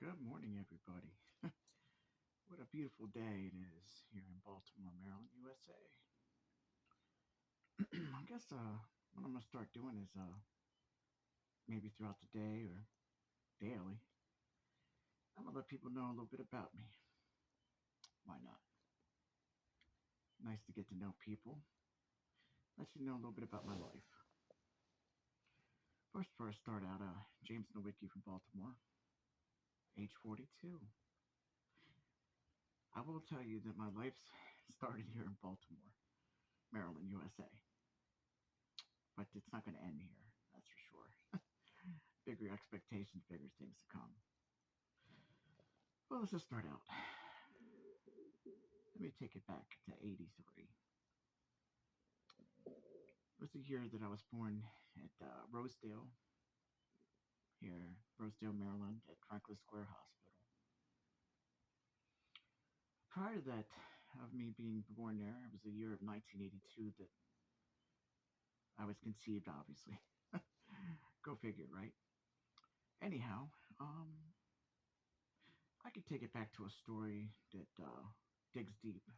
Good morning, everybody. What a beautiful day it is here in Baltimore, Maryland, USA. I guess what I'm gonna start doing is maybe throughout the day or daily, I'm gonna let people know a little bit about me. Why not? Nice to get to know people. Let you know a little bit about my life. First, start out, James Nowicki from Baltimore, age 42. I will tell you that my life started here in Baltimore, Maryland, USA. But it's not going to end here, that's for sure. Bigger expectations, bigger things to come. Well, let's just start out. Let me take it back to 83. It was the year that I was born at Rosedale, here, Rosedale, Maryland, at Franklin Square Hospital. Prior to that, of me being born there, it was the year of 1982 that I was conceived, obviously. Go figure, right? Anyhow, I could take it back to a story that digs deep.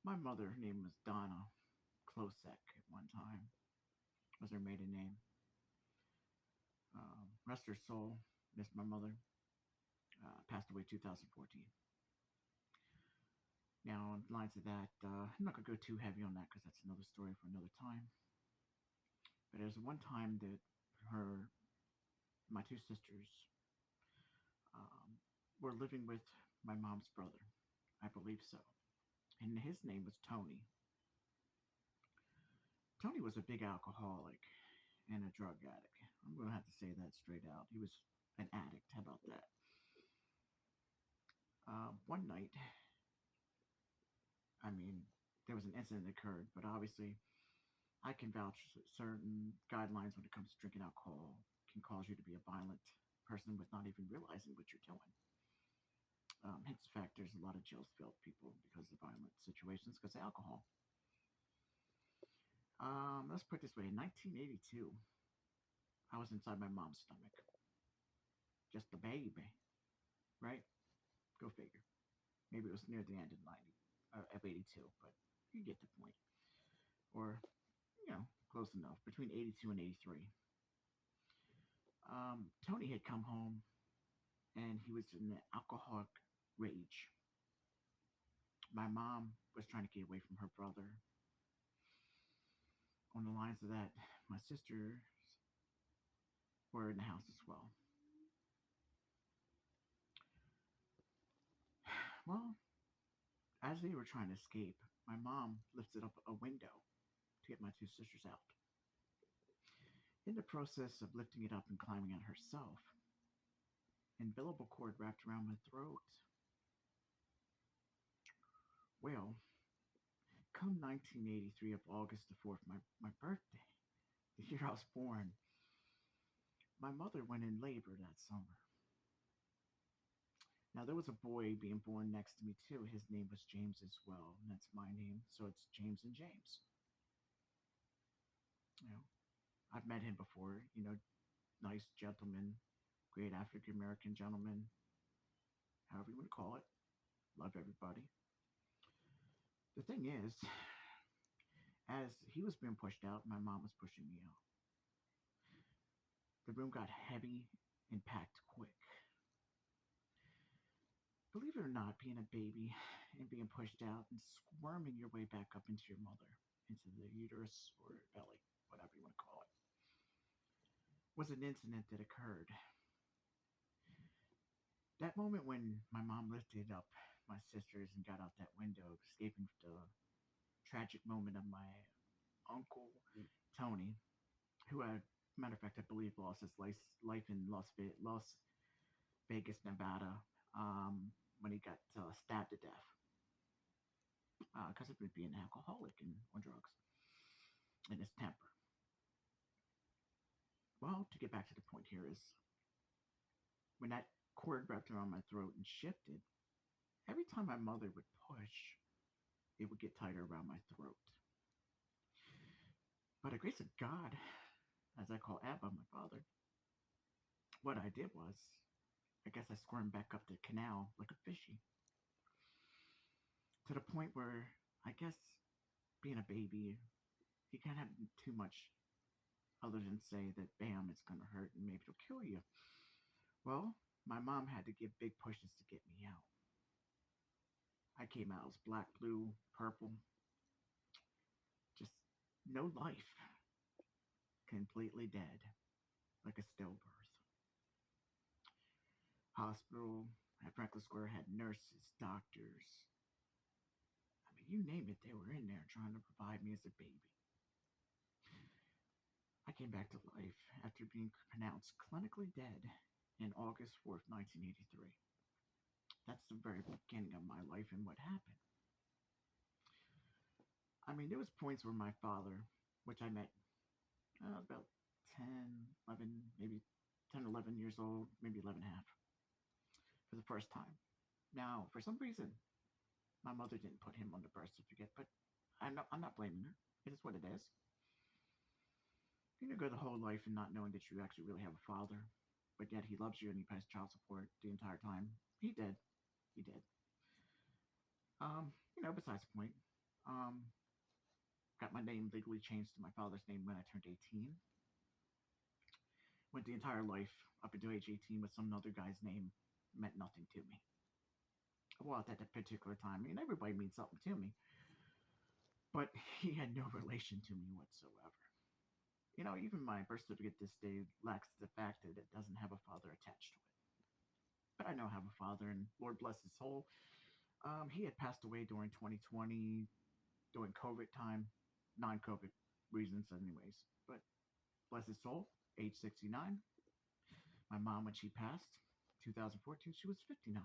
My mother, her name was Donna Klosek at one time, was her maiden name. Rest her soul, missed my mother. Passed away 2014. Now, on the lines of that, I'm not going to go too heavy on that because that's another story for another time. But there's one time that my two sisters, um, were living with my mom's brother. I believe so. And his name was Tony. Tony was a big alcoholic and a drug addict. I'm going to have to say that straight out. He was an addict. How about that? One night, I mean, there was an incident that occurred, but obviously, I can vouch certain guidelines when it comes to drinking alcohol can cause you to be a violent person with not even realizing what you're doing. Hence the fact there's a lot of jails filled people because of violent situations because of alcohol. Let's put it this way: in 1982, I was inside my mom's stomach, just a baby, right? Go figure. Maybe it was near the end of 82, but you get the point. Or close enough. Between 82 and 83. Tony had come home and he was in an alcoholic rage. My mom was trying to get away from her brother. On the lines of that, my sisters were in the house as well. Well, as they were trying to escape, my mom lifted up a window to get my two sisters out. In the process of lifting it up and climbing out herself, an umbilical cord wrapped around my throat. Well, come 1983 of August the 4th, my birthday, the year I was born, my mother went in labor that summer. Now, there was a boy being born next to me, too. His name was James as well, and that's my name, so it's James and James. You know, I've met him before, nice gentleman, great African American gentleman, however you want to call it. Love everybody. The thing is, as he was being pushed out, my mom was pushing me out. The room got heavy and packed quick. Believe it or not, being a baby and being pushed out and squirming your way back up into your mother, into the uterus or belly, whatever you want to call it, was an incident that occurred. That moment when my mom lifted up my sisters and got out that window, escaping the tragic moment of my uncle Tony, who, matter of fact, I believe lost his life in Las Vegas, Nevada, when he got stabbed to death because of being an alcoholic and on drugs and his temper. Well, to get back to the point here is when that cord wrapped around my throat and shifted, every time my mother would push, it would get tighter around my throat. By the grace of God, as I call Abba my father, what I did was, I guess guess I squirmed back up the canal like a fishy, to the point where I guess being a baby, you can't have too much other than say that bam, it's gonna hurt and maybe it'll kill you. Well, my mom had to give big pushes to get me out. I came out as black, blue, purple, just no life, completely dead, like a stillbirth. Hospital at Franklin Square had nurses, doctors. I mean, you name it, they were in there trying to provide me as a baby. I came back to life after being pronounced clinically dead in August 4th, 1983. That's the very beginning of my life and what happened. I mean, there was points where my father, which I met about 10, 11, maybe 10, 11 years old, maybe 11 and a half, for the first time. Now, for some reason, my mother didn't put him on the birth certificate, but I'm not blaming her. It is what it is. You know, go the whole life and not knowing that you actually really have a father, but yet he loves you and he pays child support the entire time. He did. He did. Besides the point. Um, got my name legally changed to my father's name when I turned 18. Went the entire life up until age 18 with some other guy's name meant nothing to me. Well, at that particular time, I mean, everybody means something to me, but he had no relation to me whatsoever. Even my birth certificate this day lacks the fact that it doesn't have a father attached to it. But I know I have a father, and Lord bless his soul. He had passed away during 2020, during COVID time, non-COVID reasons, anyways. But bless his soul, age 69. My mom, when she passed, 2014, she was 59.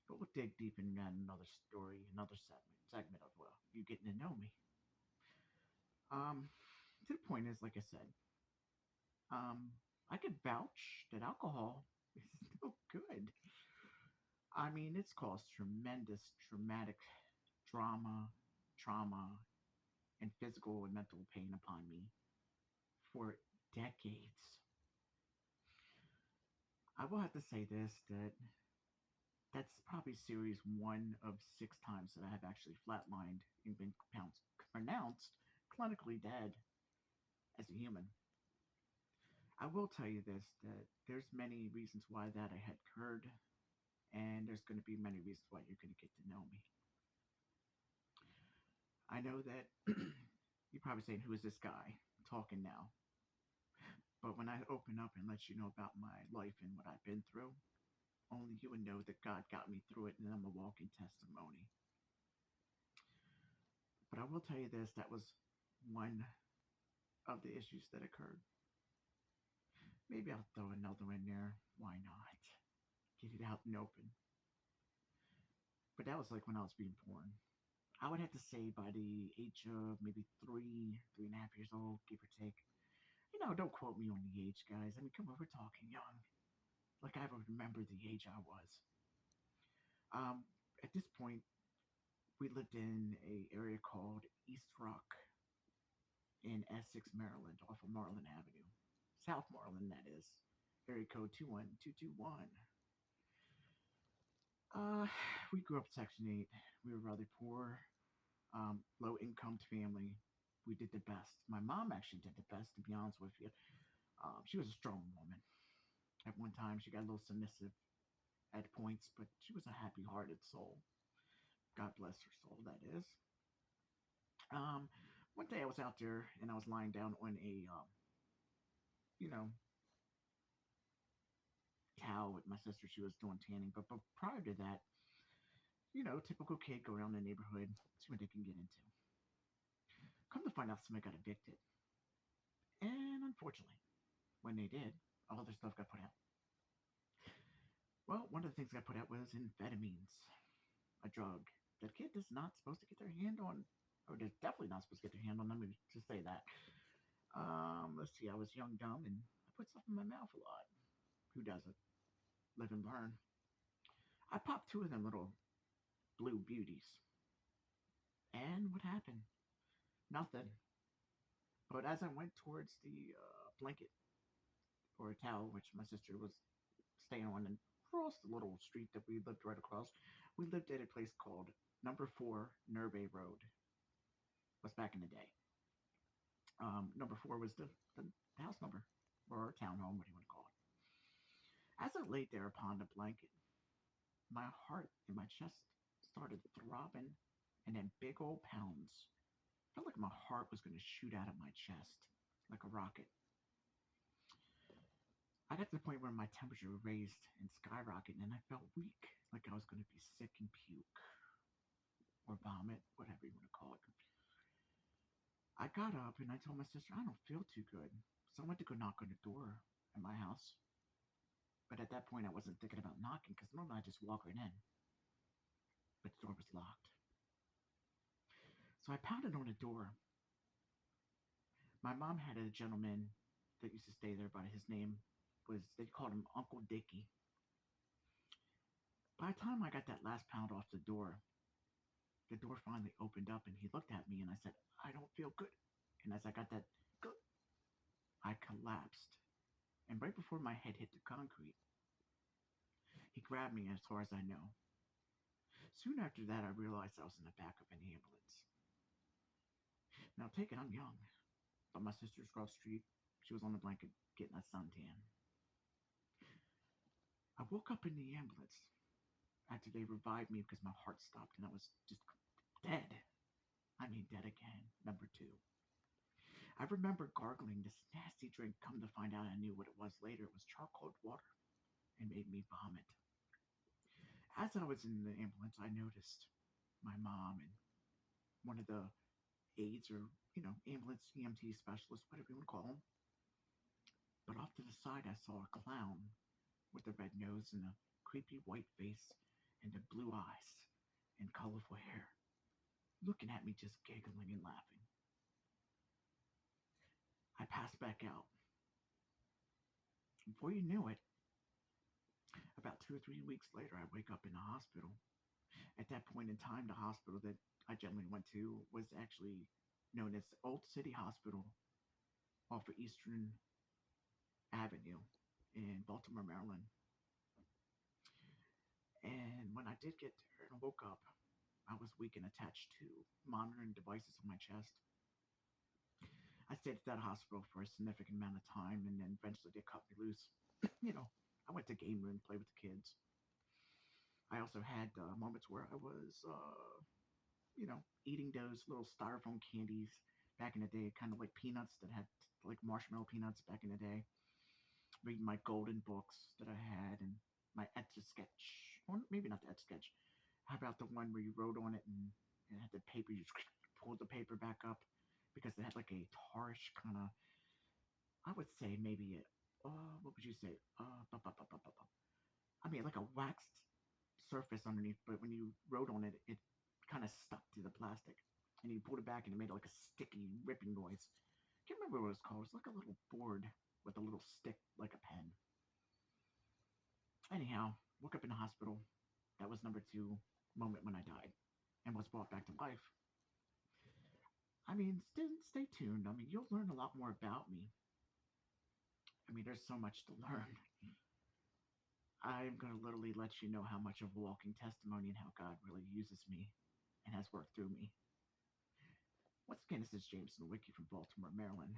But we'll dig deep in that another story, another segment of you getting to know me. Um, to the point is, like I said, um, I could vouch that alcohol is no good. I mean, it's caused tremendous traumatic drama, trauma, and physical and mental pain upon me for decades. I will have to say this that that's probably series one of 6 times that I have actually flatlined and been pronounced clinically dead as a human. I will tell you this that there's many reasons why that I had occurred, and there's going to be many reasons why you're going to get to know me. I know that you're probably saying, "Who is this guy talking now?" But when I open up and let you know about my life and what I've been through, only you would know that God got me through it, and I'm a walking testimony. But I will tell you this: that was one of the issues that occurred. Maybe I'll throw another in there. Why not? Get it out and open. But that was like when I was being born. I would have to say by the age of maybe 3.5 years old, give or take. Don't quote me on the age, guys. I mean, come on, we're talking young. Like I would remember the age I was. Um, at this point, we lived in a area called East Rock in Essex, Maryland, off of Marlin Avenue. South Marlin, that is. Area code 21221. Uh, we grew up Section 8. We were rather poor, low income family. We did the best. My mom actually did the best, to be honest with you. She was a strong woman. At one time, she got a little submissive at points, but she was a happy hearted soul. God bless her soul, that is. Um, One day I was out there and I was lying down on a, you know, cow with my sister. She was doing tanning. But prior to that, typical kid go around the neighborhood, see what they can get into. Come to find out, somebody got evicted. And unfortunately, when they did, all their stuff got put out. Well, one of the things that got put out was amphetamines, a drug that kid is not supposed to get their hand on, or they're definitely not supposed to get their hand on. Let me just say that. Let's see, I was young, dumb, and I put stuff in my mouth a lot. Who doesn't? Live and learn. I popped 2 of them little blue beauties. And what happened? Nothing. But as I went towards the blanket or a towel, which my sister was staying on and across the little street that we lived right across. We lived at a place called Number Four Nerve Road. Was back in the day. Number four was the house number or townhome, what do you want to call it? As I laid there upon the blanket, my heart in my chest started throbbing, and then big old pounds. Felt like my heart was going to shoot out of my chest like a rocket. I got to the point where my temperature raised and skyrocketed, and I felt weak, like I was going to be sick and puke or vomit, whatever you want to call it. I got up and I told my sister, I don't feel too good. So I went to go knock on the door at my house. But at that point, I wasn't thinking about knocking because normally I just walk right in. But the door was locked. So I pounded on the door. My mom had a gentleman that used to stay there, but his name was, they called him Uncle Dickie. By the time I got that last pound off the door finally opened up and he looked at me and I said, I don't feel good. And as I got that good, I collapsed. And right before my head hit the concrete, he grabbed me as far as I know. Soon after that, I realized I was in the back of an ambulance. Now, take it, I'm young, but my sister's across the street. She was on the blanket getting a suntan. I woke up in the ambulance after they revived me because my heart stopped and I was just dead. I mean, dead again. Number two. I remember gargling this nasty drink. Come to find out, I knew what it was later. It was charcoal water and made me vomit. As I was in the ambulance, I noticed my mom and one of the aides or, ambulance EMT specialists, whatever you want to call them. But off to the side, I saw a clown with a red nose and a creepy white face and the blue eyes and colorful hair, looking at me just giggling and laughing. I passed back out. Before you knew it, about 2 or 3 weeks later, I wake up in the hospital. At that point in time, the hospital that I generally went to was actually known as Old City Hospital off of Eastern Avenue in Baltimore, Maryland. And when I did get there and woke up, I was weak and attached to monitoring devices on my chest. I stayed at that hospital for a significant amount of time, and then eventually they cut me loose. I went to game room, play with the kids. I also had moments where I was, eating those little styrofoam candies back in the day, kind of like peanuts that had like marshmallow peanuts back in the day. Reading my golden books that I had and my etch a sketch, or maybe not the etch a sketch. How about the one where you wrote on it and it had the paper? You just pulled the paper back up because it had like a tarish kind of. I would say maybe what would you say? I mean, like a waxed surface underneath, but when you wrote on it, it kind of stuck to the plastic. And you pulled it back and it made like a sticky ripping noise. Can't remember what it was called. It's like a little board with a little stick like a pen. Anyhow, woke up in the hospital. That was number two moment when I died and was brought back to life. I mean, stay tuned. I mean, you'll learn a lot more about me. I mean, there's so much to learn. I'm going to literally let you know how much of a walking testimony and how God really uses me and has worked through me. Once again, this is Jameson Wiki from Baltimore, Maryland.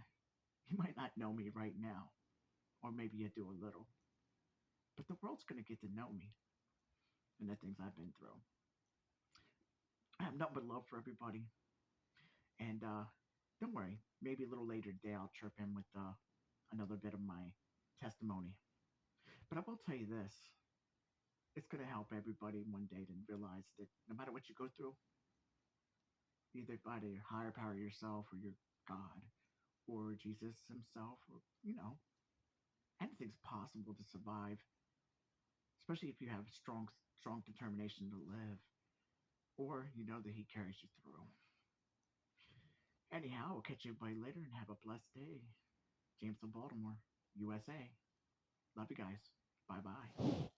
You might not know me right now, or maybe you do a little, but the world's going to get to know me and the things I've been through. I have nothing but love for everybody. And don't worry, maybe a little later today I'll chirp in with another bit of my testimony. But I will tell you this, it's going to help everybody one day to realize that no matter what you go through, either by the higher power yourself or your God or Jesus himself, or, anything's possible to survive, especially if you have strong determination to live, or you know that he carries you through. Anyhow, we'll catch everybody later and have a blessed day. James from Baltimore, USA. Love you guys. Bye bye.